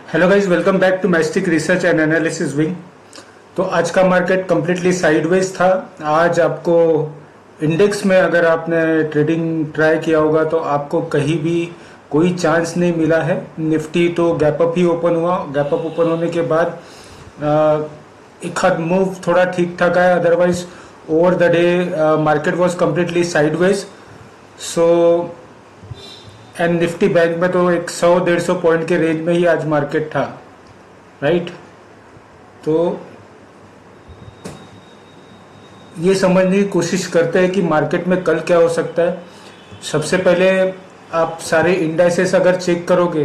Hello guys, welcome back to Mastic research and analysis wing. तो आज का market completely sideways था। आज आपको इंडेक्स में अगर आपने ट्रेडिंग ट्राई किया होगा तो आपको कहीं भी कोई चांस नहीं मिला है। निफ्टी तो गैप अप ही ओपन हुआ। गैप अप ओपन होने के बाद एक आध मूव थोड़ा ठीक ठाक आया, otherwise over the day market was completely sideways. So and Nifty bank में तो एक 100-150 पॉइंट के रेंज में ही आज मार्केट था, राइट। तो ये समझने की कोशिश करते हैं कि मार्केट में कल क्या हो सकता है। सबसे पहले आप सारे इंडाइसेस अगर चेक करोगे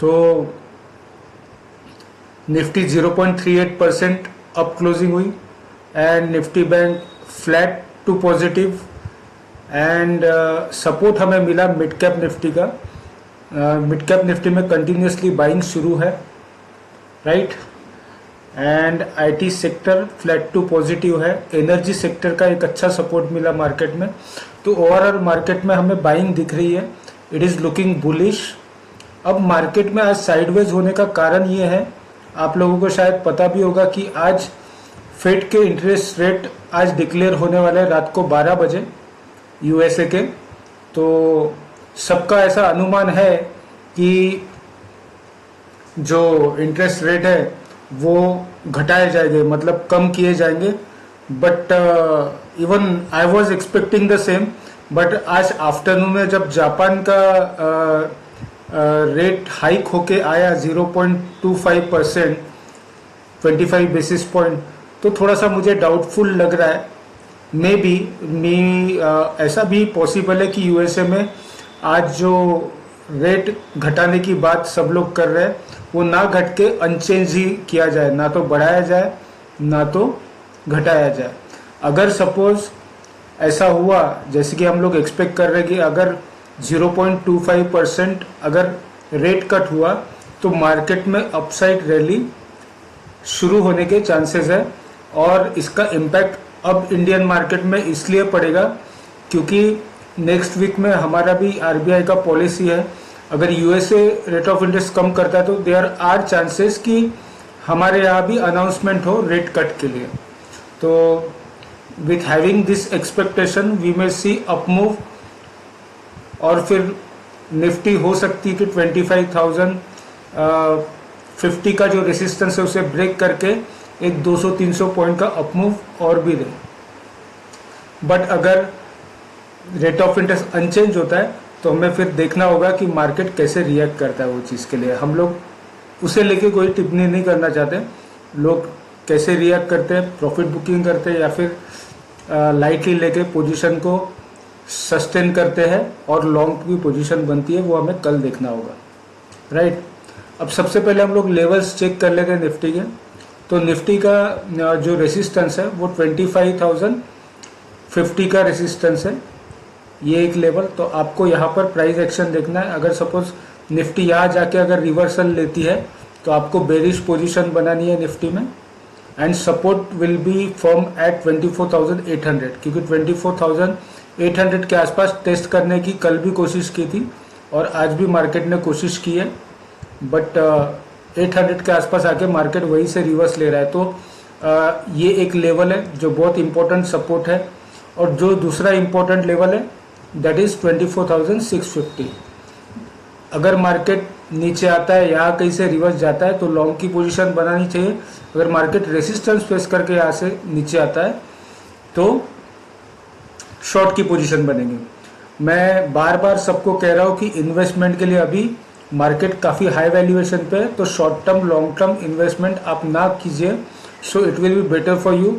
तो निफ्टी 0.38% अप क्लोजिंग हुई and Nifty bank flat to positive. And support हमें मिला मिड कैप निफ्टी का। मिड कैप निफ्टी में कंटिन्यूसली बाइंग शुरू है, right. And IT sector flat to positive है। एनर्जी सेक्टर का एक अच्छा सपोर्ट मिला मार्केट में। तो ओवरऑल मार्केट में हमें बाइंग दिख रही है। It is looking bullish. अब मार्केट में आज साइडवेज होने का कारण ये है, आप लोगों को शायद पता भी होगा कि आज फेड के इंटरेस्ट रेट आज डिक्लेयर होने वाले हैं रात को 12 बजे यूएसए के। तो सबका ऐसा अनुमान है कि जो इंटरेस्ट रेट है वो घटाए जाएंगे, मतलब कम किए जाएंगे। But even I was expecting the same. But आज आफ्टरनून में जब जापान का रेट हाइक होके आया 0.25%, 25 बेसिस पॉइंट, तो थोड़ा सा मुझे डाउटफुल लग रहा है। मे बी ऐसा भी पॉसिबल है कि यूएसए में आज जो रेट घटाने की बात सब लोग कर रहे हैं वो ना घट के अनचेंज ही किया जाए, ना तो बढ़ाया जाए ना तो घटाया जाए। अगर सपोज ऐसा हुआ जैसे कि हम लोग एक्सपेक्ट कर रहे हैं कि अगर 0.25% अगर रेट कट हुआ तो मार्केट में अपसाइड रैली शुरू होने के चांसेस है। और इसका इम्पैक्ट अब इंडियन मार्केट में इसलिए पड़ेगा क्योंकि नेक्स्ट वीक में हमारा भी आरबीआई का पॉलिसी है। अगर यूएसए रेट ऑफ इंटरेस्ट कम करता है तो देयर आर चांसेस कि हमारे यहाँ भी अनाउंसमेंट हो रेट कट के लिए। तो with having this expectation we may see up move, और फिर निफ्टी हो सकती है कि 25,050 का जो रेसिस्टेंस है उसे ब्रेक करके एक 200-300 पॉइंट का अप मूव और भी दे। बट अगर रेट ऑफ इंटरेस्ट अनचेंज होता है तो हमें फिर देखना होगा कि मार्केट कैसे रिएक्ट करता है। वो चीज़ के लिए हम लोग उसे लेके कोई टिप्पणी नहीं करना चाहते। लोग कैसे रिएक्ट करते हैं, प्रॉफिट बुकिंग करते हैं या फिर लाइटली लेके पोजीशन को सस्टेन करते हैं और लॉन्ग की पोजीशन बनती है, वो हमें कल देखना होगा, राइट। अब सबसे पहले हम लोग लेवल्स चेक कर लेते हैं निफ्टी के। तो निफ्टी का जो रेसिस्टेंस है वो 25,050 का रेसिस्टेंस है, ये एक लेवल। तो आपको यहाँ पर प्राइस एक्शन देखना है। अगर सपोज निफ्टी यहाँ जाके अगर रिवर्सल लेती है तो आपको बेरिश पोजीशन बनानी है निफ्टी में। And support will be form at 24,800, क्योंकि 24,800 के आसपास टेस्ट करने की कल भी कोशिश की थी और आज भी मार्केट ने कोशिश की है। बट 800 के आसपास आके मार्केट वहीं से रिवर्स ले रहा है। तो ये एक लेवल है जो बहुत इंपॉर्टेंट सपोर्ट है। और जो दूसरा इंपॉर्टेंट लेवल है दैट इज 24,650। अगर मार्केट नीचे आता है, यहाँ कहीं से रिवर्स जाता है तो लॉन्ग की पोजीशन बनानी चाहिए। अगर मार्केट रेसिस्टेंस फेस करके यहाँ से नीचे आता है तो शॉर्ट की पोजीशन बनेगी। मैं बार बार सबको कह रहा हूँ कि इन्वेस्टमेंट के लिए अभी मार्केट काफ़ी हाई वैल्यूएशन पे है, तो short term long term investment आप ना कीजिए। So it will be better for you.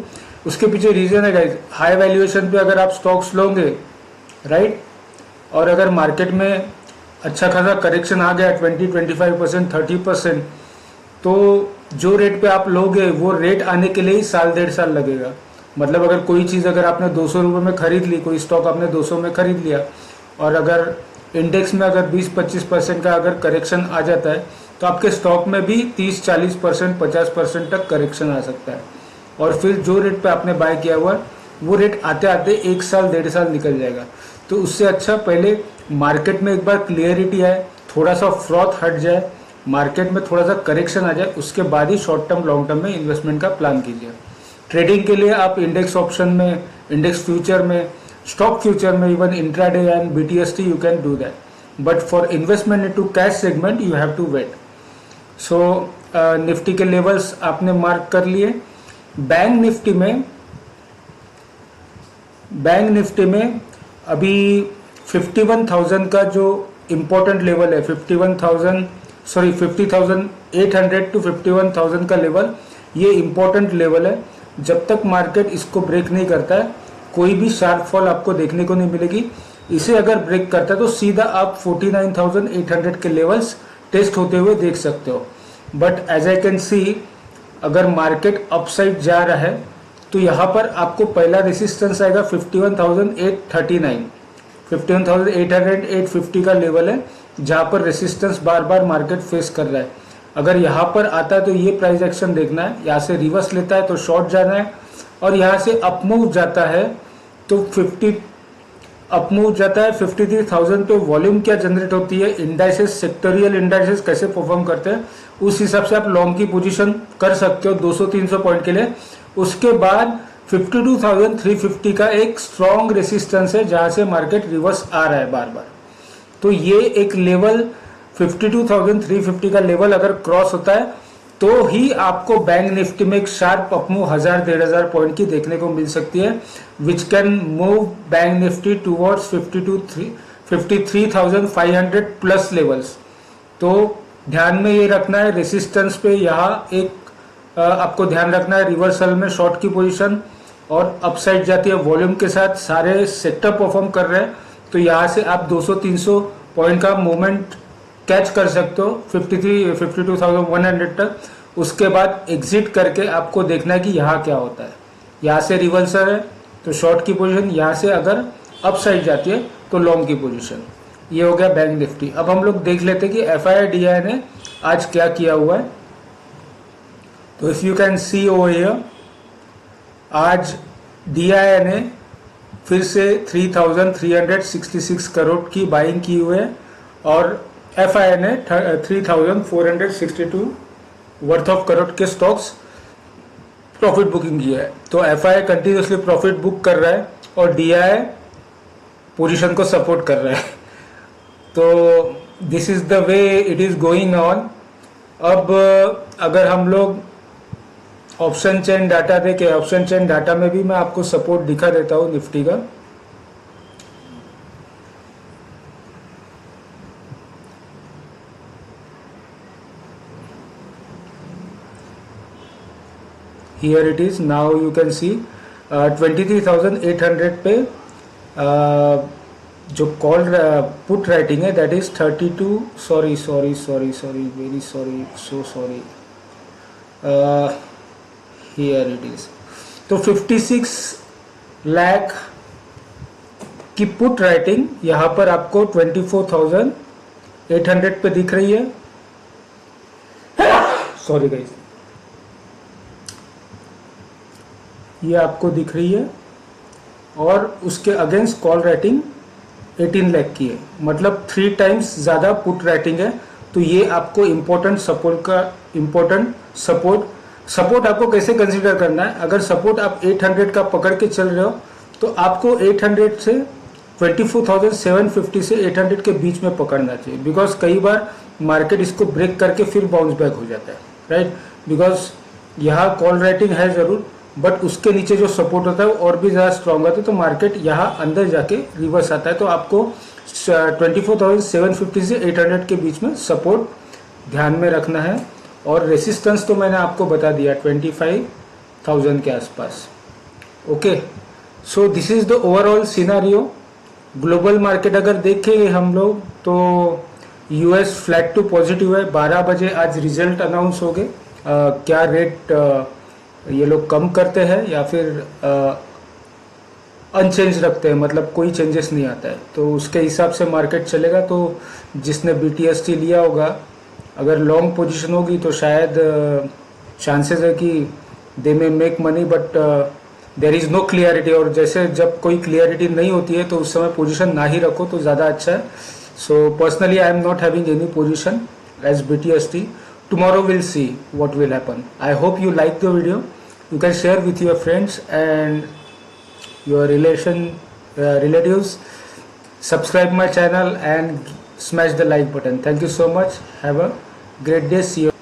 उसके पीछे रीज़न है गाइज, हाई वैल्यूएशन पे अगर आप स्टॉक्स लोगे, राइट, और अगर मार्केट में अच्छा खासा करेक्शन आ गया 20-25%, 30%, तो जो रेट पे आप लोगे वो रेट आने के लिए ही 1.5 साल लगेगा। मतलब अगर कोई चीज़ अगर आपने 200 रुपये में खरीद ली, कोई स्टॉक आपने 200 में खरीद लिया और अगर इंडेक्स में अगर 20-25% का अगर करेक्शन आ जाता है तो आपके स्टॉक में भी 30-40%, 50% तक करेक्शन आ सकता है। और फिर जो रेट पे आपने बाय किया हुआ वो रेट आते आते 1 साल 1.5 साल निकल जाएगा। तो उससे अच्छा पहले मार्केट में एक बार क्लियरिटी आए, थोड़ा सा फ्रॉथ हट जाए, मार्केट में थोड़ा सा करेक्शन आ जाए उसके बाद ही शॉर्ट टर्म लॉन्ग टर्म में इन्वेस्टमेंट का प्लान कीजिए। ट्रेडिंग के लिए आप इंडेक्स ऑप्शन में, इंडेक्स फ्यूचर में, स्टॉक फ्यूचर में, even intraday and BTST you can do that, but for investment into cash segment you have to wait. So Nifty के लेवल्स आपने मार्क कर लिए। बैंक निफ्टी में अभी 51,000 का जो इम्पोर्टेंट लेवल है, 50,800 टू 51,000 का लेवल, ये इम्पोर्टेंट लेवल है। जब तक मार्केट इसको ब्रेक नहीं करता है कोई भी शार्प फॉल आपको देखने को नहीं मिलेगी। इसे अगर ब्रेक करता है तो सीधा आप 49,800 के लेवल्स टेस्ट होते हुए देख सकते हो। But as I can see, अगर मार्केट अपसाइड जा रहा है तो यहाँ पर आपको पहला रेसिस्टेंस आएगा 51,839, 51,800 850 का लेवल है जहाँ पर रेसिस्टेंस बार बार मार्केट फेस कर रहा है। अगर यहाँ पर आता है तो ये प्राइस एक्शन देखना है, यहाँ से रिवर्स लेता है तो शॉर्ट जाना है, और यहाँ से अपमूव जाता है तो 53,000 पे वॉल्यूम क्या जनरेट होती है, इंडाइसेस, सेक्टोरियल इंडाइसेस कैसे परफॉर्म करते हैं, उस हिसाब से आप लॉन्ग की पोजीशन कर सकते हो 200-300 पॉइंट के लिए। उसके बाद 52,350 का एक स्ट्रॉन्ग रेसिस्टेंस है जहां से मार्केट रिवर्स आ रहा है बार बार। तो ये एक लेवल 52,350 का लेवल अगर क्रॉस होता है तो ही आपको बैंक निफ्टी में एक शार्प अपमूव 1,000-1,500 पॉइंट की देखने को मिल सकती है, which can move bank Nifty towards 53,500 plus levels. तो ध्यान में ये रखना है, रेसिस्टेंस पे यहाँ एक आपको ध्यान रखना है, रिवर्सल में शॉर्ट की पोजीशन, और अपसाइड जाती है वॉल्यूम के साथ, सारे सेक्टर परफॉर्म कर रहे हैं तो यहाँ से आप 200-300 पॉइंट का मूवमेंट कैच कर सकते हो 52,100 तक। उसके बाद एग्जिट करके आपको देखना है कि यहाँ क्या होता है। यहाँ से रिवर्सल है तो शॉर्ट की पोजीशन, यहाँ से अगर अपसाइड जाती है तो लॉन्ग की पोजीशन। ये हो गया बैंक निफ्टी। अब हम लोग देख लेते हैं कि FII-DI ने आज क्या किया हुआ है। तो if you can see over here, आज DI ने फिर से 3,366 करोड़ की बाइंग की हुई है और FII ने 3,462 वर्थ ऑफ करोड़ के स्टॉक्स प्रॉफिट बुकिंग किया है। तो FII कंटिन्यूसली प्रॉफिट बुक कर रहा है और DI पोजीशन को सपोर्ट कर रहा है। तो this is the way it is going on. अब अगर हम लोग ऑप्शन चेन डाटा देखें, ऑप्शन चेन डाटा में भी मैं आपको सपोर्ट दिखा देता हूँ निफ्टी का। Here it is, now you can see 23,800 पे जो कॉल पुट राइटिंग है that is 32, sorry very sorry, so sorry, here it is. तो 56 लाख की पुट राइटिंग यहाँ पर आपको 24,800 पे दिख रही है, सॉरी गाइस, ये आपको दिख रही है, और उसके अगेंस्ट कॉल राइटिंग 18 लाख की है, मतलब 3 टाइम्स ज्यादा पुट राइटिंग है। तो ये आपको इम्पोर्टेंट सपोर्ट आपको कैसे कंसीडर करना है। अगर सपोर्ट आप 800 का पकड़ के चल रहे हो तो आपको 800 से 24,750 से 800 के बीच में पकड़ना चाहिए, बिकॉज कई बार मार्केट इसको ब्रेक करके फिर बाउंस बैक हो जाता है, राइट। बिकॉज यहाँ कॉल राइटिंग है जरूर, बट उसके नीचे जो सपोर्ट होता है वो और भी ज़्यादा स्ट्रांग होता है, तो मार्केट यहाँ अंदर जाके रिवर्स आता है। तो आपको 24,750 से 800 के बीच में सपोर्ट ध्यान में रखना है, और रेसिस्टेंस तो मैंने आपको बता दिया 25,000 के आसपास। Okay, so this is the overall scenario. Global market अगर देखें हम लोग तो US फ्लैट टू पॉजिटिव है। 12 बजे आज रिजल्ट अनाउंस हो गए, क्या रेट ये लोग कम करते हैं या फिर अनचेंज रखते हैं, मतलब कोई चेंजेस नहीं आता है, तो उसके हिसाब से मार्केट चलेगा। तो जिसने BTST लिया होगा, अगर लॉन्ग पोजीशन होगी तो शायद चांसेस है कि they may make money, but there is no clarity, और जैसे जब कोई क्लियरिटी नहीं होती है तो उस समय पोजीशन ना ही रखो तो ज़्यादा अच्छा है। So personally I am not having any position as BTST. Tomorrow we'll see what will happen. I hope you like the video. You can share with your friends and your relatives. Subscribe my channel and smash the like button. Thank you so much. Have a great day. See you.